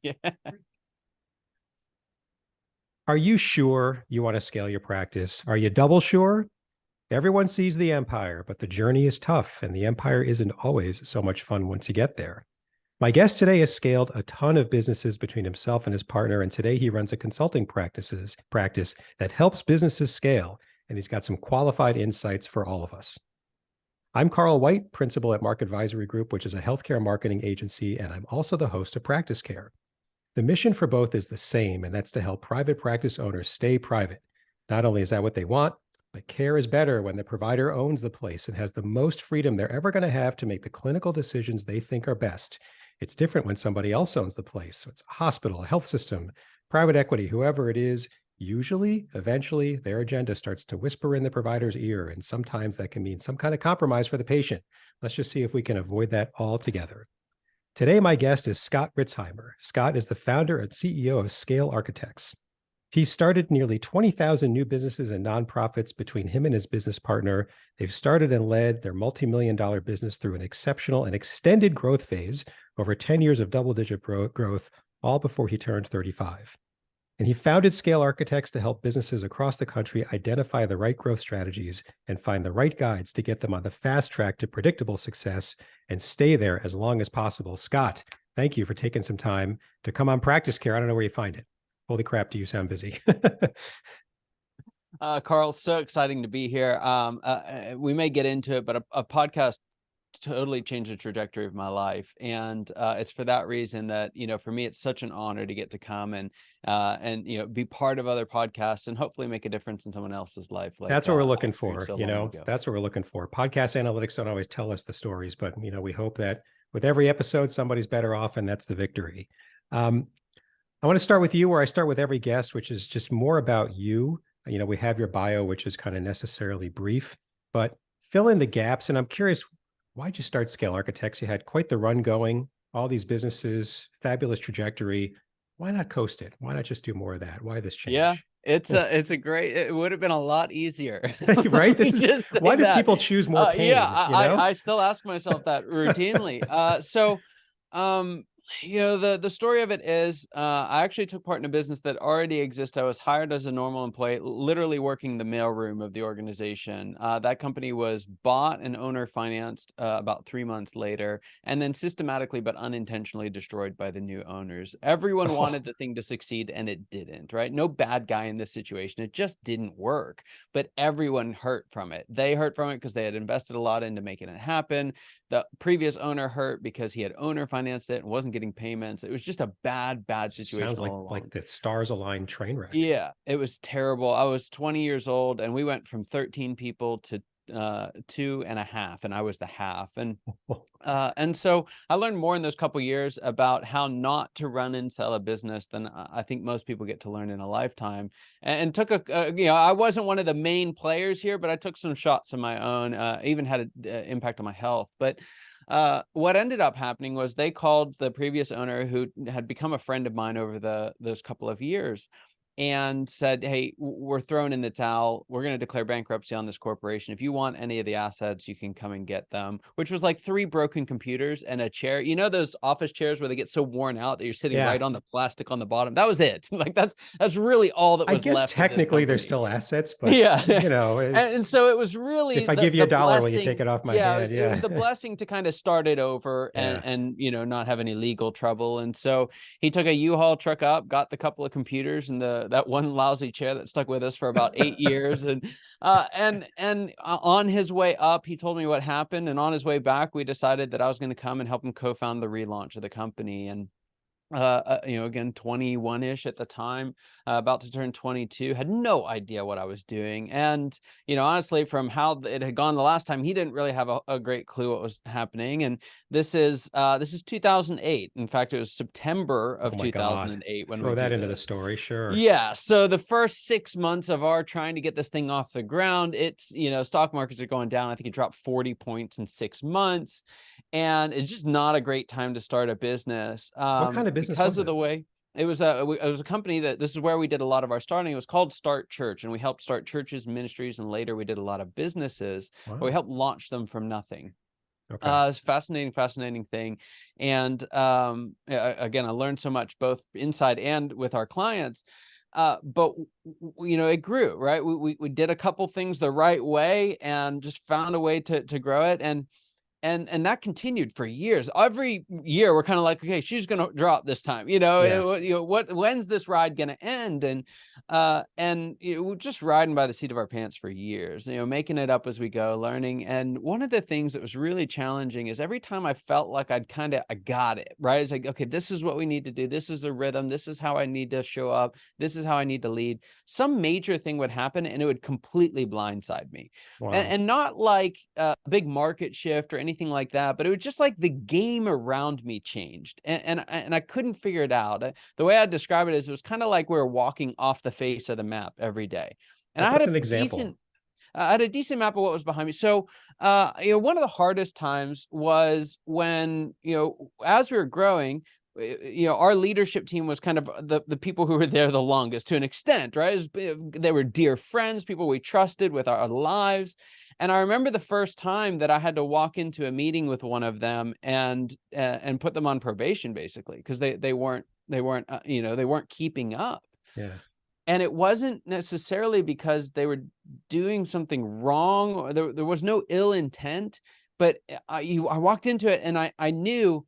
Yeah. Are you sure you want to scale your practice? Are you double sure? Everyone sees the empire, but the journey is tough, and the empire isn't always so much fun once you get there. My guest today has scaled a ton of businesses between himself and his partner, and today he runs a consulting practice that helps businesses scale, and he's got some qualified insights for all of us. I'm Carl White, principal at Mark Advisory Group, which is a healthcare marketing agency, and I'm also the host of Practice Care. The mission for both is the same, and that's to help private practice owners stay private. Not only is that what they want, but care is better when the provider owns the place and has the most freedom they're ever going to have to make the clinical decisions they think are best. It's different when somebody else owns the place. So it's a hospital, a health system, private equity, whoever it is. Usually, eventually, their agenda starts to whisper in the provider's ear, and sometimes that can mean some kind of compromise for the patient. Let's just see if we can avoid that altogether. Today, my guest is Scott Ritzheimer. Scott is the founder and CEO of Scale Architects. He started nearly 20,000 new businesses and nonprofits between him and his business partner. They've started and led their multi-million-dollar business through an exceptional and extended growth phase over 10 years of double-digit growth, all before he turned 35. And he founded Scale Architects to help businesses across the country identify the right growth strategies and find the right guides to get them on the fast track to predictable success and stay there as long as possible. Scott, thank you for taking some time to come on Practice Care. I don't know where you find it. Holy crap, do you sound busy? Carl, so exciting to be here. We may get into it, but a podcast totally changed the trajectory of my life. And it's for that reason that, for me, it's such an honor to get to come and be part of other podcasts and hopefully make a difference in someone else's life. That's what we're looking for. So long ago. That's what we're looking for. Podcast analytics don't always tell us the stories, but, we hope that with every episode, somebody's better off, and that's the victory. I want to start with you where I start with every guest, which is just more about you. We have your bio, which is kind of necessarily brief, but fill in the gaps. And I'm curious, why'd you start Scale Architects? You had quite the run going, all these businesses, fabulous trajectory. Why not coast it? Why not just do more of that? Why this change? Yeah, it's a great, it would have been a lot easier. Right? This is why do people choose more pain? Yeah, I still ask myself that routinely. The story of it is I actually took part in a business that already exists. I was hired as a normal employee, literally working the mailroom of the organization. That company was bought and owner financed about 3 months later, and then systematically but unintentionally destroyed by the new owners. Everyone wanted the thing to succeed, and it didn't, right? No bad guy in this situation. It just didn't work, but everyone hurt from it. They hurt from it because they had invested a lot into making it happen. The previous owner hurt because he had owner financed it and wasn't getting payments. It was just a bad situation. Sounds like the stars aligned train wreck. Yeah, it was terrible. I was 20 years old, and we went from 13 people to 2.5, and I was the half. And so I learned more in those couple years about how not to run and sell a business than I think most people get to learn in a lifetime. And took I wasn't one of the main players here, but I took some shots of my own. Even had an impact on my health. But what ended up happening was they called the previous owner, who had become a friend of mine over those couple of years, and said, "Hey, we're throwing in the towel. We're going to declare bankruptcy on this corporation. If you want any of the assets, you can come and get them," which was like 3 broken computers and a chair. You know, those office chairs where they get so worn out that you're sitting right on the plastic on the bottom. That was it. Like that's really all that was left. I guess technically they're still assets, but yeah, and so it was really, if I give you $1, will you take it off my hand? It was the blessing to kind of start it over and not have any legal trouble. And so he took a U-Haul truck up, got the couple of computers and that one lousy chair that stuck with us for about 8 years. And on his way up, he told me what happened. And on his way back, we decided that I was going to come and help him co-found the relaunch of the company. And again, 21-ish at the time, about to turn 22, had no idea what I was doing. And, honestly, from how it had gone the last time, he didn't really have a great clue what was happening. And this is 2008. In fact, it was September of 2008 when we throw that into the story. Sure. Yeah. So the first 6 months of our trying to get this thing off the ground, it's, stock markets are going down. I think it dropped 40 points in 6 months. And it's just not a great time to start a business. What kind of business because of the way it was a company that this is where we did a lot of our starting. It was called Start Church, and we helped start churches, ministries, and later we did a lot of businesses. Wow. But we helped launch them from nothing. Okay. It's a fascinating thing. And again, I learned so much both inside and with our clients. But it grew, right? We did a couple things the right way and just found a way to grow it. And that continued for years. Every year we're kind of like, okay, she's going to drop this time, Yeah. when's this ride going to end? And we're just riding by the seat of our pants for years, making it up as we go, learning. And one of the things that was really challenging is every time I felt like I got it, right? It's like, okay, this is what we need to do. This is a rhythm. This is how I need to show up. This is how I need to lead. Some major thing would happen and it would completely blindside me. And, Wow. and not like a big market shift or anything like that, but it was just like the game around me changed, and I couldn't figure it out. The way I describe it is, it was kind of like we were walking off the face of the map every day, and Like, what's an example? I had a decent map of what was behind me. So, one of the hardest times was when, as we were growing, our leadership team was kind of the people who were there the longest to an extent, right? They were dear friends, people we trusted with our lives. And I remember the first time that I had to walk into a meeting with one of them and put them on probation, basically, because they weren't keeping up. Yeah. And it wasn't necessarily because they were doing something wrong, or there was no ill intent, but I walked into it and I knew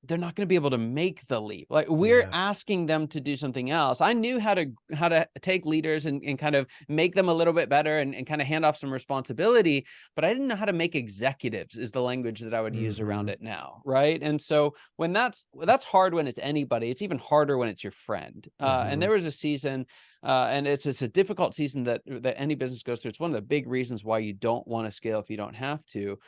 they're not going to be able to make the leap. Like, we're Yeah. asking them to do something else. I knew how to take leaders and kind of make them a little bit better and kind of hand off some responsibility, but I didn't know how to make executives, is the language that I would use around Hmm. it now, right? And so when that's hard when it's anybody, it's even harder when it's your friend. And Hmm. there was a season, and it's a difficult season that any business goes through. It's one of the big reasons why you don't want to scale if you don't have to.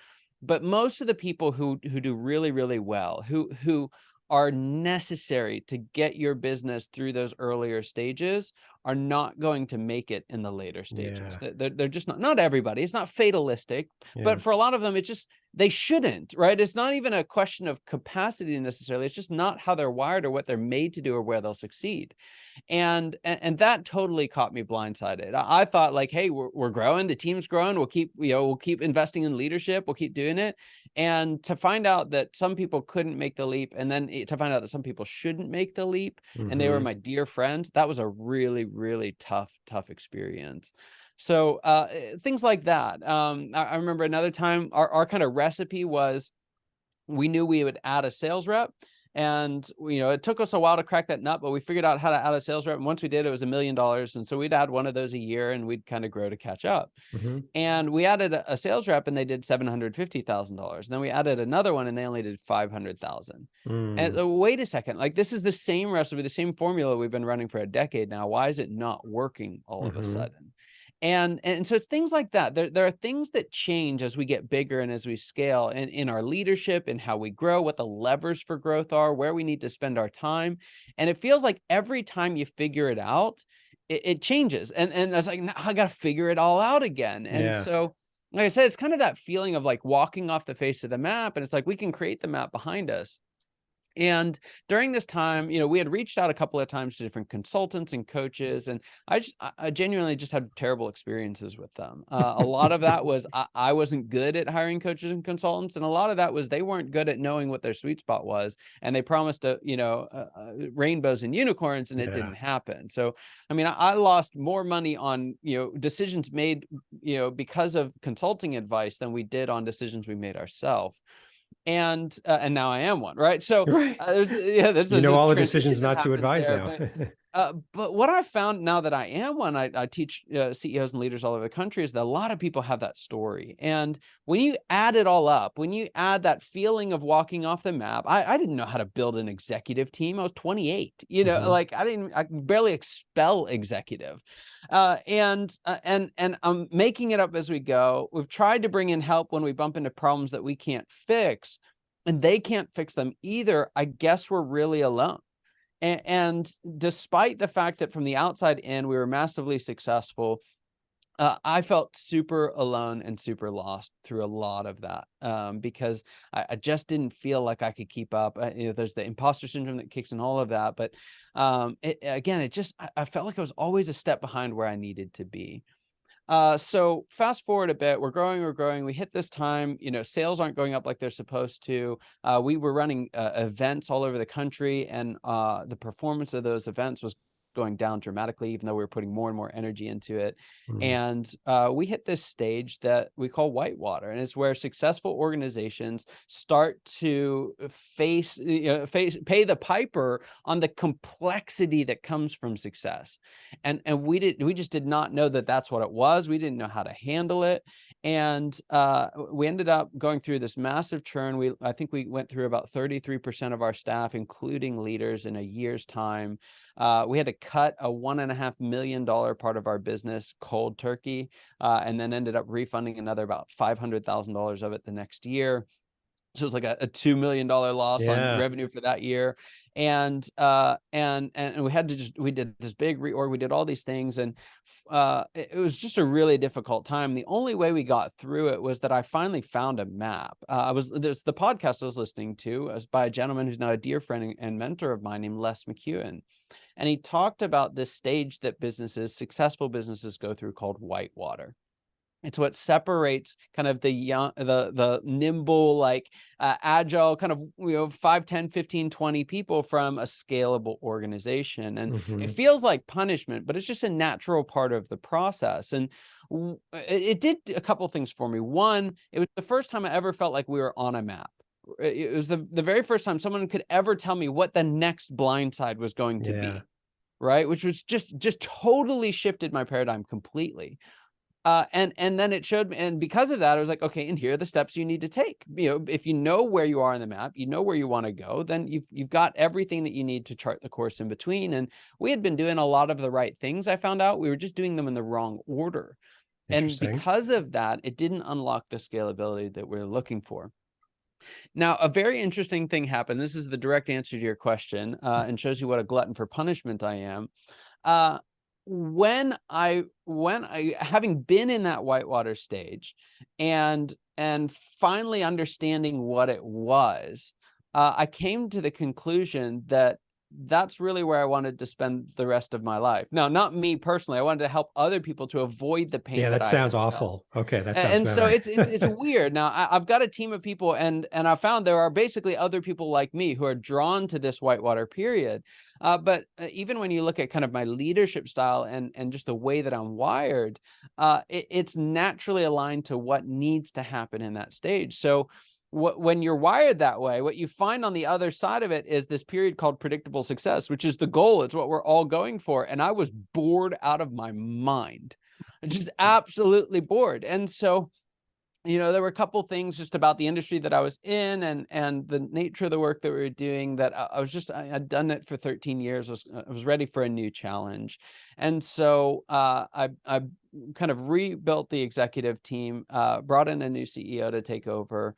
But most of the people who do really, really well, who are necessary to get your business through those earlier stages, are not going to make it in the later stages. Yeah. They're just not everybody. It's not fatalistic, Yeah. but for a lot of them, it's just they shouldn't, right? It's not even a question of capacity necessarily. It's just not how they're wired or what they're made to do or where they'll succeed. And that totally caught me blindsided. I thought, like, hey, we're growing, the team's growing, we'll keep investing in leadership, we'll keep doing it. And to find out that some people couldn't make the leap, and then to find out that some people shouldn't make the leap, and they were Hmm. my dear friends, that was a really, really tough experience. So things like that. I remember another time our kind of recipe was, we knew we would add a sales rep, and it took us a while to crack that nut, but we figured out how to add a sales rep, and once we did, it was $1 million, and so we'd add one of those a year and we'd kind of grow to catch up. Hmm. And we added a sales rep and they did $750,000. Then we added another one and they only did 500,000. And Mm. wait a second, like, this is the same recipe, the same formula we've been running for a decade now. Why is it not working all of a Hmm. sudden? And so it's things like that. There are things that change as we get bigger and as we scale, in our leadership, in how we grow, what the levers for growth are, where we need to spend our time. And it feels like every time you figure it out, it changes. And I was like, "Now I got to figure it all out again." And Yeah. so, like I said, it's kind of that feeling of like walking off the face of the map. And it's like we can create the map behind us. And during this time, we had reached out a couple of times to different consultants and coaches, and I genuinely just had terrible experiences with them. A lot of that was I wasn't good at hiring coaches and consultants, and a lot of that was they weren't good at knowing what their sweet spot was, and they promised rainbows and unicorns, and it Yeah. didn't happen. So, I mean, I lost more money on decisions made because of consulting advice than we did on decisions we made ourselves. And now I am one, right? So Right. You there's know a all the transition decisions that not to happens advise there. now. But what I found now that I am one, I teach CEOs and leaders all over the country, is that a lot of people have that story. And when you add it all up, when you add that feeling of walking off the map, I didn't know how to build an executive team. I was 28, Hmm. like I could barely expel executive. And I'm making it up as we go. We've tried to bring in help when we bump into problems that we can't fix, and they can't fix them either. I guess we're really alone. And despite the fact that from the outside in, we were massively successful, I felt super alone and super lost through a lot of that, because I just didn't feel like I could keep up. There's the imposter syndrome that kicks in, all of that. But again, I felt like I was always a step behind where I needed to be. So fast forward a bit, we're growing. We hit this time, sales aren't going up like they're supposed to. We were running events all over the country, and the performance of those events was going down dramatically, even though we were putting more and more energy into it. Mm. And we hit this stage that we call whitewater, and it's where successful organizations start to pay the piper on the complexity that comes from success. And we just did not know that that's what it was. We didn't know how to handle it. And we ended up going through this massive churn. I think we went through about 33% of our staff, including leaders, in a year's time. We had to cut a $1.5 million part of our business cold turkey, and then ended up refunding another about $500,000 of it the next year. So it's like a $2 million loss on Yeah. revenue for that year. And we had to we did this big reorg. We did all these things, and it was just a really difficult time. The only way we got through it was that I finally found a map. There's the podcast I was listening to was by a gentleman who's now a dear friend and mentor of mine named Les McEwen. And he talked about this stage that successful businesses go through called whitewater. It's what separates kind of the young, the nimble, like agile kind of, 5, 10, 15, 20 people from a scalable organization. And it Hmm. feels like punishment, but it's just a natural part of the process. And it did a couple things for me. One, it was the first time I ever felt like we were on a map. It was the very first time someone could ever tell me what the next blind side was going to Yeah. be, right? Which was just totally shifted my paradigm completely. And then it showed me, and because of that, I was like, okay, and here are the steps you need to take. If you know where you are on the map, you know where you want to go, then you've got everything that you need to chart the course in between. And we had been doing a lot of the right things. I found out we were just doing them in the wrong order. And Interesting. because of that, it didn't unlock the scalability that we're looking for. Now, a very interesting thing happened. This is the direct answer to your question, and shows you what a glutton for punishment I am. Uh, when I having been in that whitewater stage and finally understanding what it was, I came to the conclusion that that's really where I wanted to spend the rest of my life. Now, not me personally. I wanted to help other people to avoid the pain Yeah, that that I had sounds felt. awful. Okay, that sounds And so better. it's weird. Now I've got a team of people, and I found there are basically other people like me who are drawn to this whitewater period. But even when you look at kind of my leadership style and just the way that I'm wired, it's naturally aligned to what needs to happen in that stage. So when you're wired that way, what you find on the other side of it is this period called predictable success, which is the goal. It's what we're all going for. And I was bored out of my mind, just absolutely bored. And so, there were a couple things just about the industry that I was in and the nature of the work that we were doing that I had done it for 13 years. I was ready for a new challenge. And so I kind of rebuilt the executive team, brought in a new CEO to take over,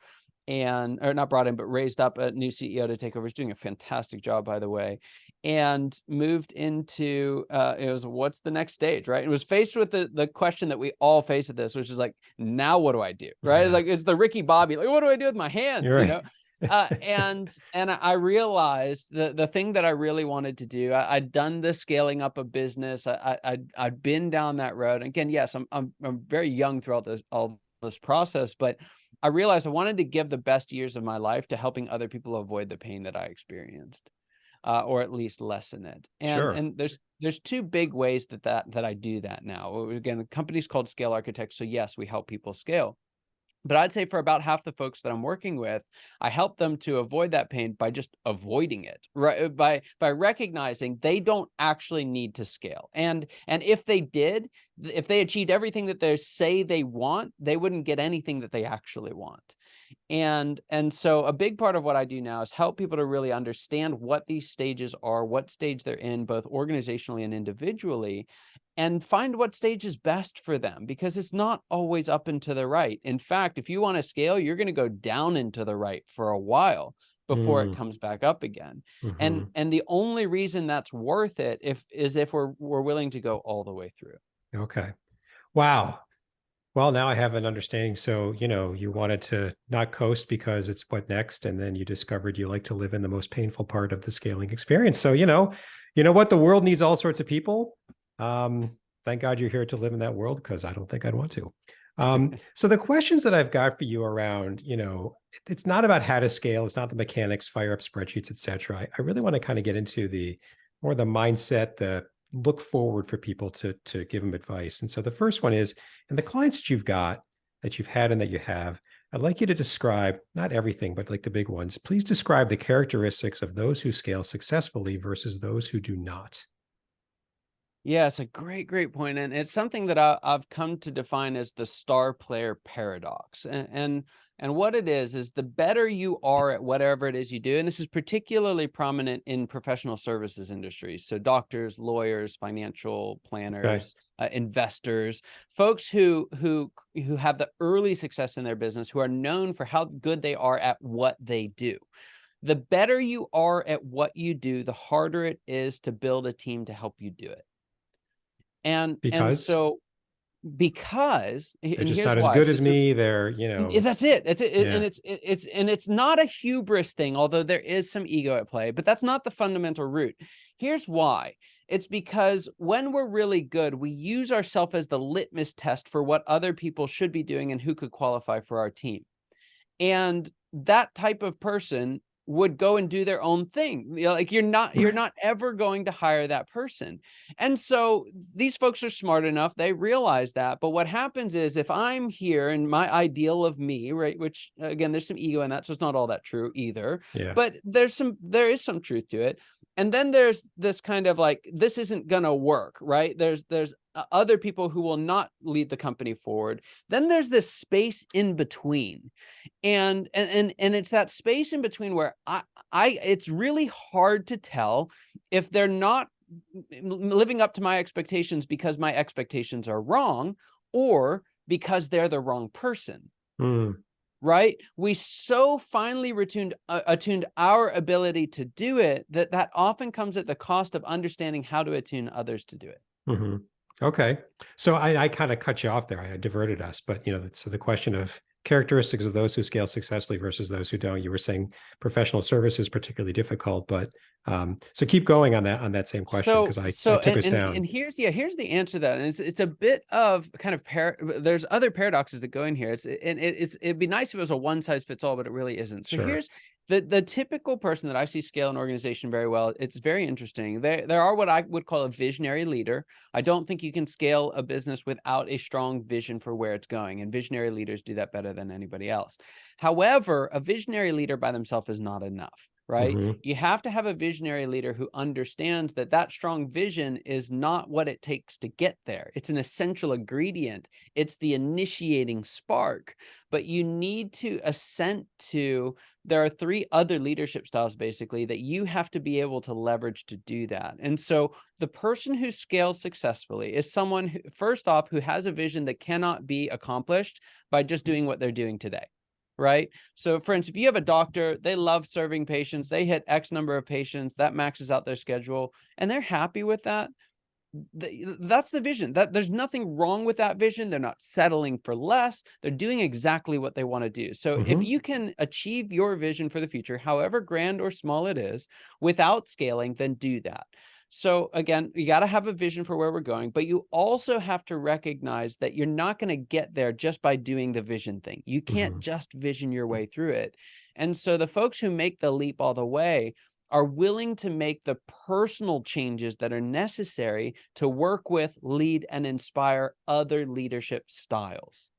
or not brought in, but raised up a new CEO to take over. He's doing a fantastic job, by the way, and moved into, it was, what's the next stage, right? And was faced with the question that we all face at this, which is like, now what do I do, right? It's Yeah, like, it's the Ricky Bobby, like, what do I do with my hands, you're right. and I realized the thing that I really wanted to do. I'd done the scaling up a business. I'd been down that road. Again, yes, I'm very young throughout all this process, but I realized I wanted to give the best years of my life to helping other people avoid the pain that I experienced, or at least lessen it. And Sure. and there's two big ways that I do that now. Again, the company's called Scale Architects, so yes, we help people scale. But I'd say for about half the folks that I'm working with, I help them to avoid that pain by just avoiding it, right? By recognizing they don't actually need to scale. And if they did, if they achieved everything that they say they want, they wouldn't get anything that they actually want. And so a big part of what I do now is help people to really understand what these stages are, what stage they're in, both organizationally and individually, and find what stage is best for them, because it's not always up and to the right. In fact, if you want to scale, you're going to go down and to the right for a while before it Mm, comes back up again. And hmm. and the only reason that's worth it if we're willing to go all the way through. Okay. Wow. Well, now I have an understanding. So, you wanted to not coast because it's what next, and then you discovered you like to live in the most painful part of the scaling experience. So, you know what? The world needs all sorts of people. Um, Thank God you're here to live in that world, because I don't think I'd want to. So the questions that I've got for you around, it's not about how to scale. It's not the mechanics, fire up spreadsheets, et cetera. I really want to kind of get into the more the mindset, the look forward for people to give them advice. And so the first one is, and the clients that you've got, that you've had and that you have, I'd like you to describe, not everything, but like the big ones. Please describe the characteristics of those who scale successfully versus those who do not. Yeah, it's a great point, and it's something that I've come to define as the star player paradox. And what it is the better you are at whatever it is you do, and this is particularly prominent in professional services industries. So doctors, lawyers, financial Okay. planners, investors, folks who have the early success in their business, who are known for how good they are at what they do. The better you are at what you do, the harder it is to build a team to help you do it. And Because so because they're and just here's not as why. good So as it's a me. They're, that's it. It's it, yeah. and it's not a hubris thing, although there is some ego at play, but that's not the fundamental root. Here's why. It's because when we're really good, we use ourselves as the litmus test for what other people should be doing and who could qualify for our team. And that type of person would go and do their own thing. Like you're not ever going to hire that person. And so these folks are smart enough, they realize that. But what happens is, if I'm here and my ideal of me, right, which again, there's some ego in that, so it's not all that true either, Yeah. but there is some truth to it. And then there's this kind of like, this isn't gonna work, right? There's other people who will not lead the company forward. Then there's this space in between. And it's that space in between where it's really hard to tell if they're not living up to my expectations because my expectations are wrong, or because they're the wrong person. Mm, Right? We so finely attuned our ability to do it that often comes at the cost of understanding how to attune others to do it. mhm. Okay. So I kind of cut you off there. I diverted us, but so the question of characteristics of those who scale successfully versus those who don't. You were saying professional service is particularly difficult, but so keep going on that same question, So because I so took us and down. here's the answer to that, and it's a bit of kind of there's other paradoxes that go in here. It'd be nice if it was a one size fits all, but it really isn't. So Sure. here's the typical person that I see scale an organization very well. It's very interesting. There are what I would call a visionary leader. I don't think you can scale a business without a strong vision for where it's going, and visionary leaders do that better than anybody else. However, a visionary leader by themselves is not enough. Right? Hmm. You have to have a visionary leader who understands that that strong vision is not what it takes to get there. It's an essential ingredient. It's the initiating spark. But you need to assent to, there are three other leadership styles basically that you have to be able to leverage to do that. And so the person who scales successfully is someone who, first off, who has a vision that cannot be accomplished by just doing what they're doing today. Right? So for instance, if you have a doctor, they love serving patients, they hit X number of patients, that maxes out their schedule, and they're happy with that. That's the vision. That there's nothing wrong with that vision. They're not settling for less. They're doing exactly what they want to do. So if Hmm. you can achieve your vision for the future, however grand or small it is, without scaling, then do that. So again, you got to have a vision for where we're going, but you also have to recognize that you're not going to get there just by doing the vision thing. You can't Hmm. just vision your way through it. And so the folks who make the leap all the way are willing to make the personal changes that are necessary to work with, lead, and inspire other leadership styles.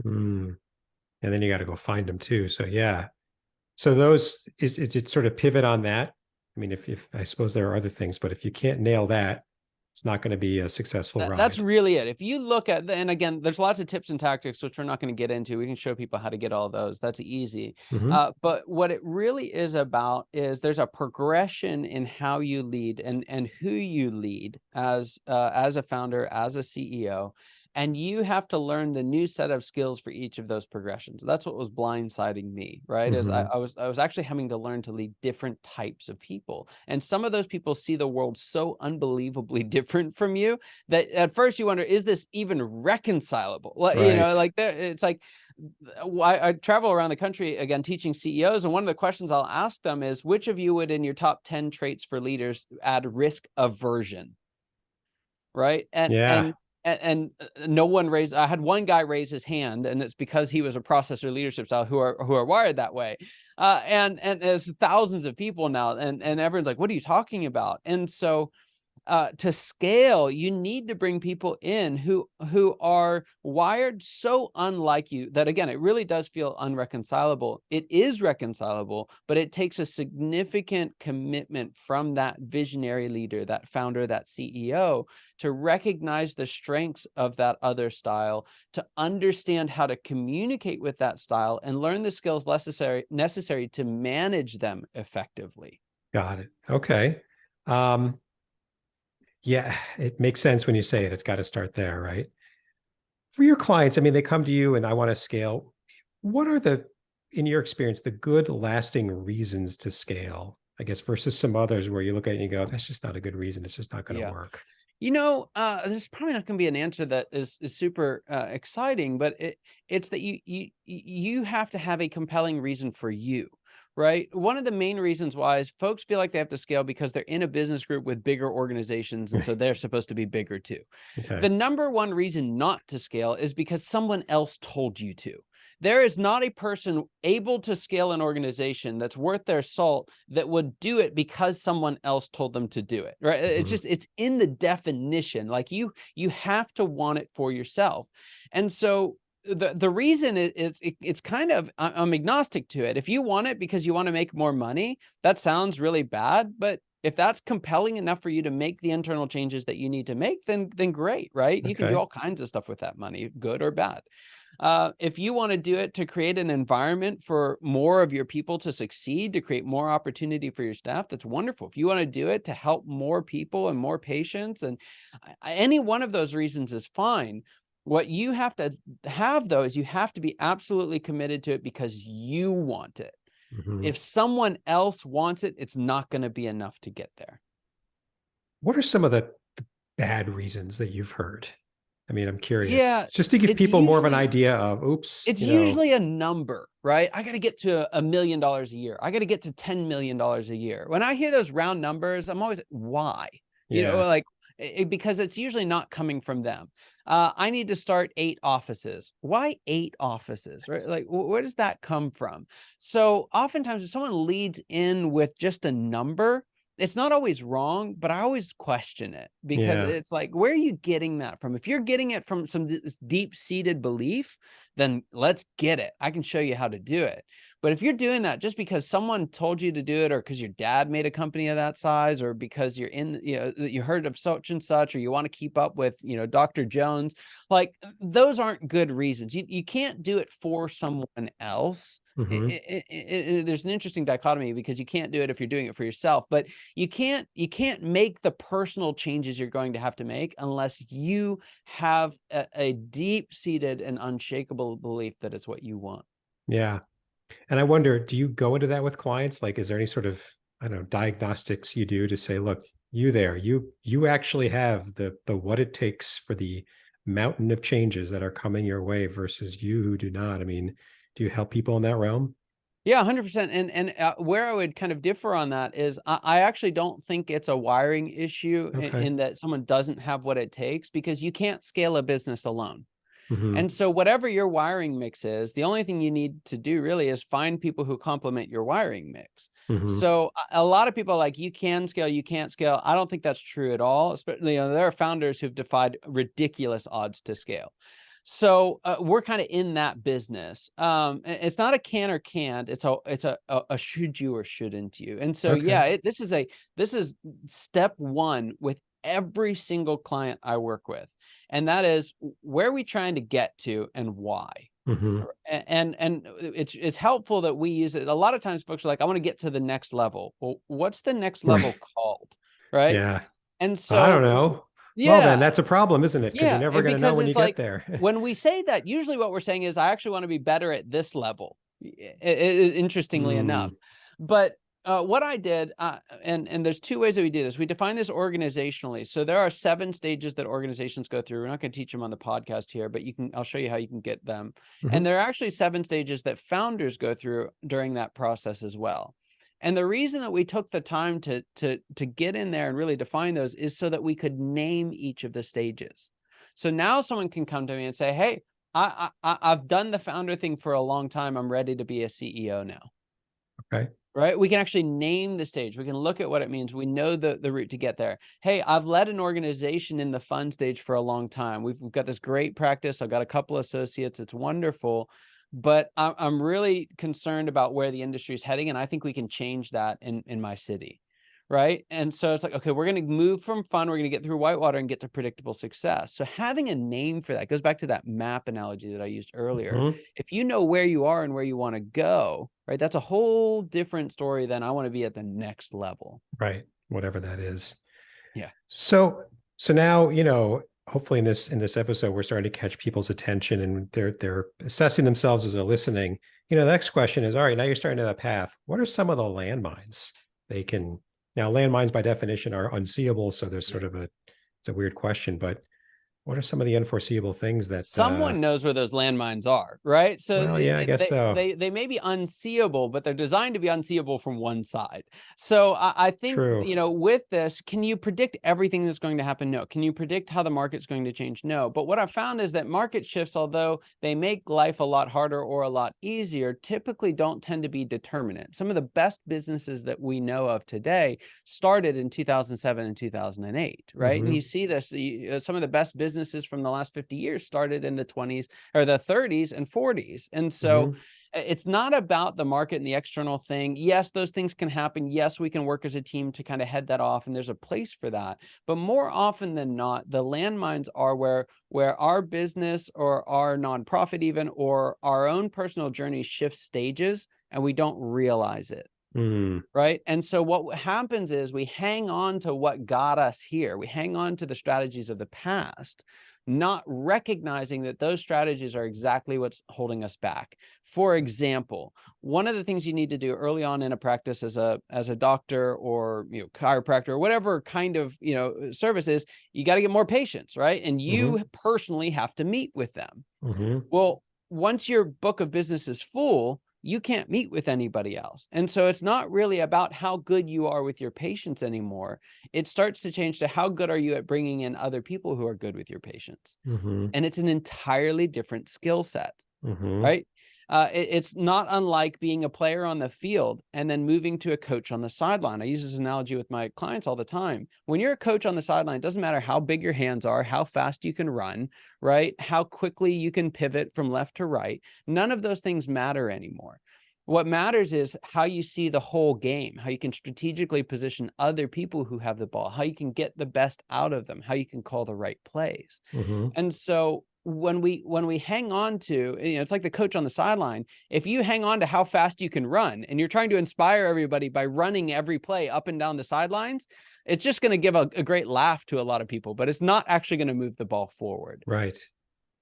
Mm. And then you got to go find them too. So yeah. So those is it sort of pivot on that? I mean, if I suppose there are other things, but if you can't nail that, it's not going to be a successful That's ride. really it. If you look at and again, there's lots of tips and tactics, which we're not going to get into. We can show people how to get all of those. That's easy. Hmm. But what it really is about is there's a progression in how you lead and who you lead as a founder, as a CEO. And you have to learn the new set of skills for each of those progressions. That's what was blindsiding me, right? Is Hmm. I was actually having to learn to lead different types of people. And some of those people see the world so unbelievably different from you that at first you wonder, is this even reconcilable? Well, Right. like it's like I travel around the country again teaching CEOs, and one of the questions I'll ask them is, which of you would in your top 10 traits for leaders add risk aversion? right? Yeah. And no one raised. I had one guy raise his hand, and it's because he was a processor leadership style who are wired that way. And there's thousands of people now, and everyone's like, "What are you talking about?" And so to scale, you need to bring people in who are wired so unlike you that, again, it really does feel unreconcilable. It is reconcilable, but it takes a significant commitment from that visionary leader, that founder, that CEO, to recognize the strengths of that other style, to understand how to communicate with that style, and learn the skills necessary to manage them effectively. Got it. Okay. Um, yeah, it makes sense when you say it. It's got to start there, right? For your clients, I mean, they come to you and I want to scale. What are in your experience, the good lasting reasons to scale, I guess, versus some others where you look at it and you go, that's just not a good reason. It's just not going to Yeah. work. There's probably not going to be an answer that is super exciting, but it's that you have to have a compelling reason for you, right? One of the main reasons why is folks feel like they have to scale because they're in a business group with bigger organizations, and so they're supposed to be bigger too. Okay. The number one reason not to scale is because someone else told you to. There is not a person able to scale an organization that's worth their salt that would do it because someone else told them to do it, right? It's Mhm. just, it's in the definition. Like you have to want it for yourself. And so the reason it's kind of, I'm agnostic to it. If you want it because you want to make more money, that sounds really bad, but if that's compelling enough for you to make the internal changes that you need to make, then great, right? You can do Okay. all kinds of stuff with that money, good or bad. If you want to do it to create an environment for more of your people to succeed, to create more opportunity for your staff, that's wonderful. If you want to do it to help more people and more patients, and any one of those reasons is fine. What you have to have, though, is you have to be absolutely committed to it because you want it. Mhm. If someone else wants it, it's not going to be enough to get there. What are some of the bad reasons that you've heard? I mean, I'm curious, Yeah, just to give it's people more of an usually idea of, oops, it's usually a number, right? I got to get to $1 million a year. I got to get to $10 million a year. When I hear those round numbers, I'm always, why? yeah, Like, because it's usually not coming from them. I need to start 8 offices. Why 8 offices, right? Like, where does that come from? So oftentimes if someone leads in with just a number, it's not always wrong, but I always question it because yeah, it's like, where are you getting that from? If you're getting it from some deep-seated belief, then let's get it. I can show you how to do it. But if you're doing that just because someone told you to do it, or because your dad made a company of that size, or because you're in, you heard of such and such, or you want to keep up with, Dr. Jones, like those aren't good reasons. You can't do it for someone else. hmm, There's an interesting dichotomy because you can't do it if you're doing it for yourself, but you can't make the personal changes you're going to have to make unless you have a deep-seated and unshakable belief that it's what you want. yeah. And I wonder, do you go into that with clients? Like, is there any sort of, I don't know, diagnostics you do to say, look, you there, you actually have the what it takes for the mountain of changes that are coming your way versus you who do not. I mean, do you help people in that realm? Yeah, 100%. And where I would kind of differ on that is I actually don't think it's a wiring issue Okay. in that someone doesn't have what it takes, because you can't scale a business alone. Hmm. And so whatever your wiring mix is, the only thing you need to do really is find people who complement your wiring mix. Hmm. So a lot of people are like, you can scale, you can't scale. I don't think that's true at all. Especially, there are founders who've defied ridiculous odds to scale. So we're kind of in that business. It's not a can or can't. It's a should you or shouldn't you. And so Okay. yeah, this is step one with every single client I work with. And that is, where are we trying to get to and why? Hmm. And it's helpful that we use it. A lot of times folks are like, I want to get to the next level. Well, what's the next Right. level called? Right. Yeah. And I don't so, know. Well, then yeah, that's a problem, isn't it? Because you're yeah, never going to know because when you it's get like, there. when we say that, usually what we're saying is, I actually want to be better at this level, interestingly enough. Mm, But what I did, and there's 2 ways that we do this. We define this organizationally. So there are 7 stages that organizations go through. We're not going to teach them on the podcast here, but I'll show you how you can get them. And mhm. there are actually 7 stages that founders go through during that process as well. And the reason that we took the time to get in there and really define those is so that we could name each of the stages. So now someone can come to me and say, hey, I've done the founder thing for a long time. I'm ready to be a CEO now. Okay. Right? We can actually name the stage. We can look at what it means. We know the route to get there. Hey, I've led an organization in the fund stage for a long time. We've got this great practice. I've got a couple associates. It's wonderful. But I'm really concerned about where the industry is heading. And I think we can change that in my city. Right. And so it's like, okay, we're going to move from fun. We're going to get through whitewater and get to predictable success. So having a name for that goes back to that map analogy that I used earlier. Mhm. If you know where you are and where you want to go, right, that's a whole different story than I want to be at the next level. Right. Whatever that is. Yeah. So now, hopefully in this episode, we're starting to catch people's attention and they're assessing themselves as they're listening. The next question is, all right, now you're starting to that path. What are some of the landmines they can now landmines by definition are unseeable. So there's sort of it's a weird question, but what are some of the unforeseeable things that Someone knows where those landmines are, right? So well, yeah, I guess so. they may be unseeable, but they're designed to be unseeable from one side. So I think, True. with this, can you predict everything that's going to happen? No. Can you predict how the market's going to change? No. But what I've found is that market shifts, although they make life a lot harder or a lot easier, typically don't tend to be determinate. Some of the best businesses that we know of today started in 2007 and 2008, right? And you see this, some of the best businesses from the last 50 years started in the 20s or the 30s and 40s. And so it's not about the market and the external thing. Yes, those things can happen. Yes, we can work as a team to kind of head that off, and there's a place for that. But more often than not, the landmines are where our business or our nonprofit even, or our own personal journey shifts stages and we don't realize it. Right. And so what happens is we hang on to what got us here. We hang on to the strategies of the past, not recognizing that those strategies are exactly what's holding us back. For example, one of the things you need to do early on in a practice as a doctor or chiropractor or whatever kind of service is, you got to get more patients, right? And you personally have to meet with them. Well, once your book of business is full, you can't meet with anybody else. And so it's not really about how good you are with your patients anymore. It starts to change to how good are you at bringing in other people who are good with your patients. And it's an entirely different skill set, right? It's not unlike being a player on the field and then moving to a coach on the sideline. I use this analogy with my clients all the time. When you're a coach on the sideline, it doesn't matter how big your hands are, how fast you can run, right? How quickly you can pivot from left to right. None of those things matter anymore. What matters is how you see the whole game, how you can strategically position other people who have the ball, how you can get the best out of them, how you can call the right plays. And so when we hang on to, it's like the coach on the sideline. If you hang on to how fast you can run and you're trying to inspire everybody by running every play up and down the sidelines, it's just going to give a great laugh to a lot of people, but it's not actually going to move the ball forward. Right.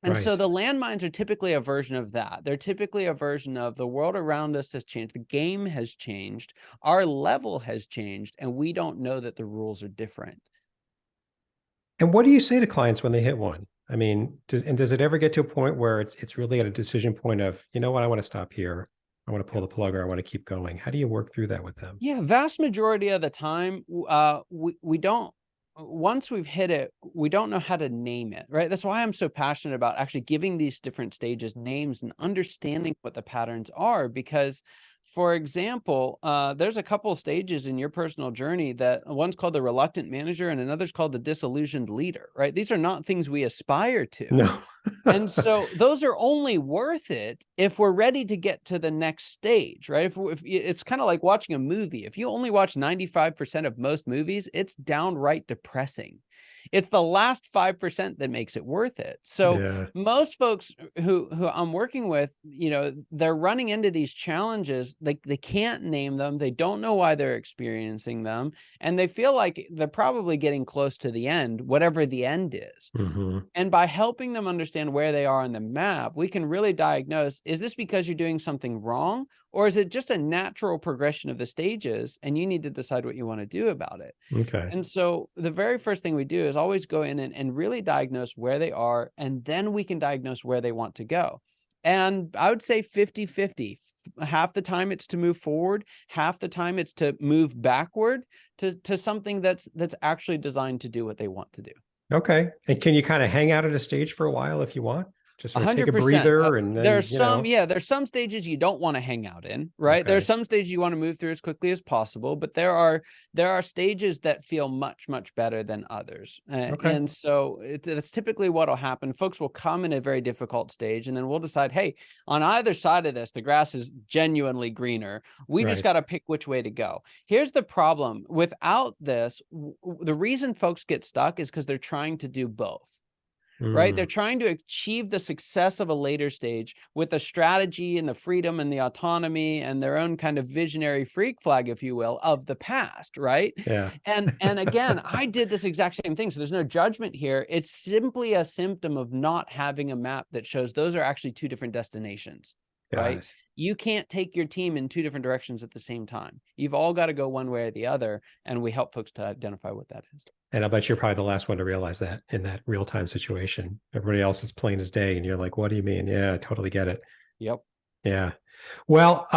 And so the landmines are typically a version of that. They're typically a version of the world around us has changed. The game has changed. Our level has changed, and we don't know that the rules are different. And what do you say to clients when they hit one? I mean, does it ever get to a point where it's really at a decision point of, you know what, I want to stop here. I want to pull the plug, or I want to keep going. How do you work through that with them? Yeah, vast majority of the time, we don't, once we've hit it, we don't know how to name it, right? That's why I'm so passionate about actually giving these different stages names and understanding what the patterns are. Because, for example, there's a couple of stages in your personal journey that one's called the reluctant manager and another's called the disillusioned leader, right? These are not things we aspire to. No. And so those are only worth it if we're ready to get to the next stage, right? If it's kind of like watching a movie. If you only watch 95% of most movies, it's downright depressing. It's the last 5% that makes it worth it. So most folks who I'm working with, they're running into these challenges. They can't name them. They don't know why they're experiencing them. And they feel like they're probably getting close to the end, whatever the end is. And by helping them understand where they are on the map, we can really diagnose, is this because you're doing something wrong? Or is it just a natural progression of the stages and you need to decide what you want to do about it? Okay. And so the very first thing we do is always go in and really diagnose where they are, and then we can diagnose where they want to go. And I would say 50-50. half the time it's to move forward, half the time it's to move backward to something that's actually designed to do what they want to do. Okay. And can you kind of hang out at a stage for a while if you want? Just sort of take a 100%. breather and then, There's some stages you don't want to hang out in, right? There's Okay. some stages you want to move through as quickly as possible, but there are stages that feel much, much better than others. Okay. And so that's typically what will happen. Folks will come in a very difficult stage, and then we'll decide, hey, on either side of this, the grass is genuinely greener. We just Right. got to pick which way to go. Here's the problem. Without this, the reason folks get stuck is because they're trying to do both. Right? They're Mm, trying to achieve the success of a later stage with the strategy and the freedom and the autonomy and their own kind of visionary freak flag, if you will, of the past, right? yeah. And again, I did this exact same thing. So there's no judgment here. It's simply a symptom of not having a map that shows those are actually two different destinations, Got right? it. You can't take your team in two different directions at the same time. You've all got to go one way or the other, and we help folks to identify what that is. And I'll bet you're probably the last one to realize that in that real-time situation. Everybody else is plain as day. And you're like, what do you mean? Yeah, I totally get it. Yep. Yeah. Well,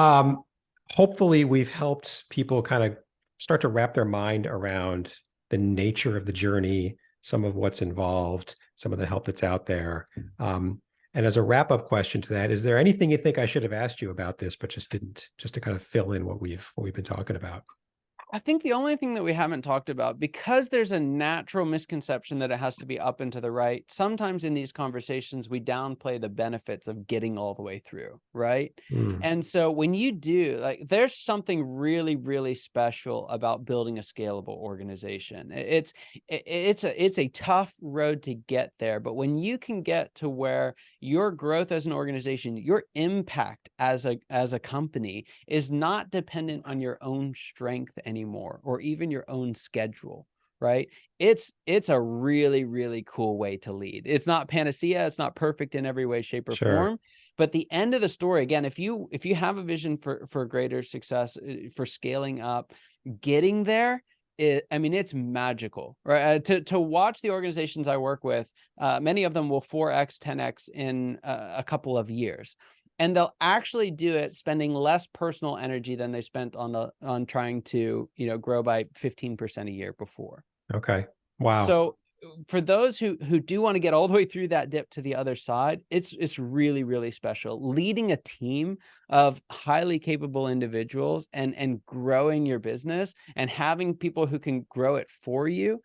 hopefully we've helped people kind of start to wrap their mind around the nature of the journey, some of what's involved, some of the help that's out there. And as a wrap-up question to that, is there anything you think I should have asked you about this, but just didn't, just to kind of fill in what we've been talking about? I think the only thing that we haven't talked about, because there's a natural misconception that it has to be up and to the right, sometimes in these conversations, we downplay the benefits of getting all the way through, right? Mm, And so when you do, like, there's something really, really special about building a scalable organization. It's a tough road to get there, but when you can get to where your growth as an organization, your impact as a company is not dependent on your own strength anymore, or even your own schedule, right? It's a really, really cool way to lead. It's not panacea, it's not perfect in every way, shape, or sure. form. But the end of the story, again, if you have a vision for greater success, for scaling up, getting there, I mean, it's magical, right? To watch the organizations I work with, many of them will 4x, 10x in a couple of years. And they'll actually do it spending less personal energy than they spent on trying to, grow by 15% a year before. Okay. Wow. So for those who do want to get all the way through that dip to the other side, it's really, really special. Leading a team of highly capable individuals and growing your business and having people who can grow it for you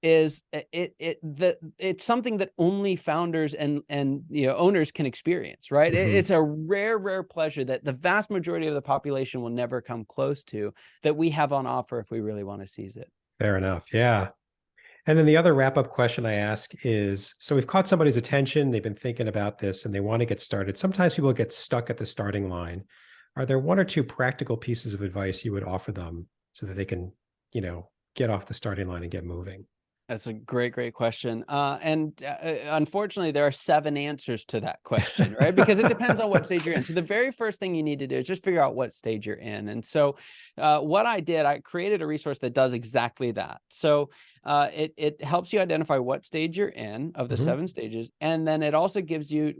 is it's something that only founders and owners can experience, right? Mhm. It's a rare pleasure that the vast majority of the population will never come close to, that we have on offer if we really want to seize it. Fair enough. Yeah. And then the other wrap-up question I ask is, so we've caught somebody's attention, they've been thinking about this and they want to get started. Sometimes people get stuck at the starting line. Are there one or two practical pieces of advice you would offer them so that they can, get off the starting line and get moving? That's a great question. And unfortunately, there are 7 answers to that question, right? Because it depends on what stage you're in. So the very first thing you need to do is just figure out what stage you're in. And so what I did, I created a resource that does exactly that. So it helps you identify what stage you're in of the Mhm. 7 stages. And then it also gives you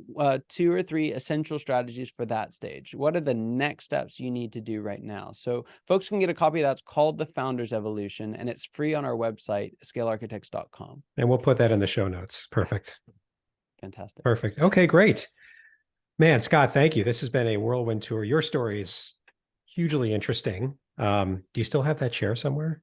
2 or 3 essential strategies for that stage. What are the next steps you need to do right now? So folks can get a copy of that. It's called The Founder's Evolution, and it's free on our website, scalearchitects.com. And we'll put that in the show notes. Perfect. Fantastic. Perfect. Okay, great. Man, Scott, thank you. This has been a whirlwind tour. Your story is hugely interesting. Do you still have that chair somewhere?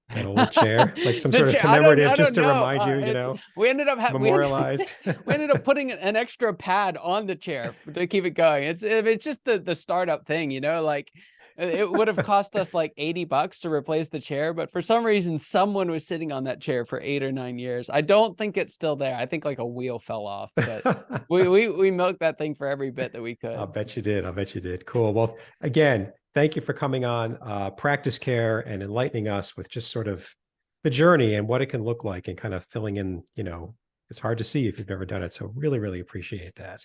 That old chair, like some The sort of chair, I commemorative, don't just to know. remind you, We ended up memorialized. we ended up putting an extra pad on the chair to keep it going. It's just the startup thing, like it would have cost us like $80 to replace the chair, but for some reason someone was sitting on that chair for 8 or 9 years. I don't think it's still there. I think like a wheel fell off, but we milked that thing for every bit that we I'll could. bet you did. I'll bet you did. Cool. Well, again, thank you for coming on Practice Care and enlightening us with just sort of the journey and what it can look like and kind of filling in, it's hard to see if you've never done it. So really, really appreciate that.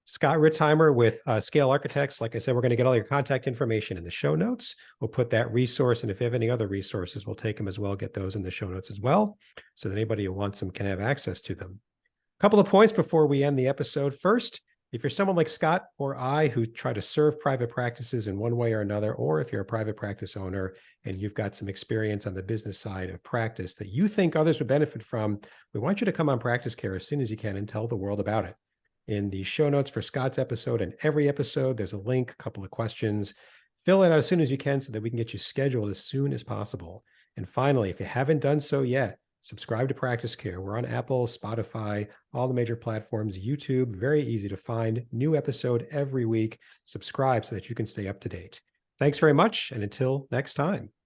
Scott Ritzheimer with Scale Architects. Like I said, we're going to get all your contact information in the show notes. We'll put that resource, and if you have any other resources, we'll take them as well, get those in the show notes as well, so that anybody who wants them can have access to them. A couple of points before we end the episode. First, If you're someone like Scott or I who try to serve private practices in one way or another, or if you're a private practice owner and you've got some experience on the business side of practice that you think others would benefit from, we want you to come on Practice Care as soon as you can and tell the world about it. In the show notes for Scott's episode and every episode, there's a link, a couple of questions. Fill it out as soon as you can so that we can get you scheduled as soon as possible. And finally, if you haven't done so yet, subscribe to Practice Care. We're on Apple, Spotify, all the major platforms, YouTube, very easy to find. New episode every week. Subscribe so that you can stay up to date. Thanks very much. And until next time.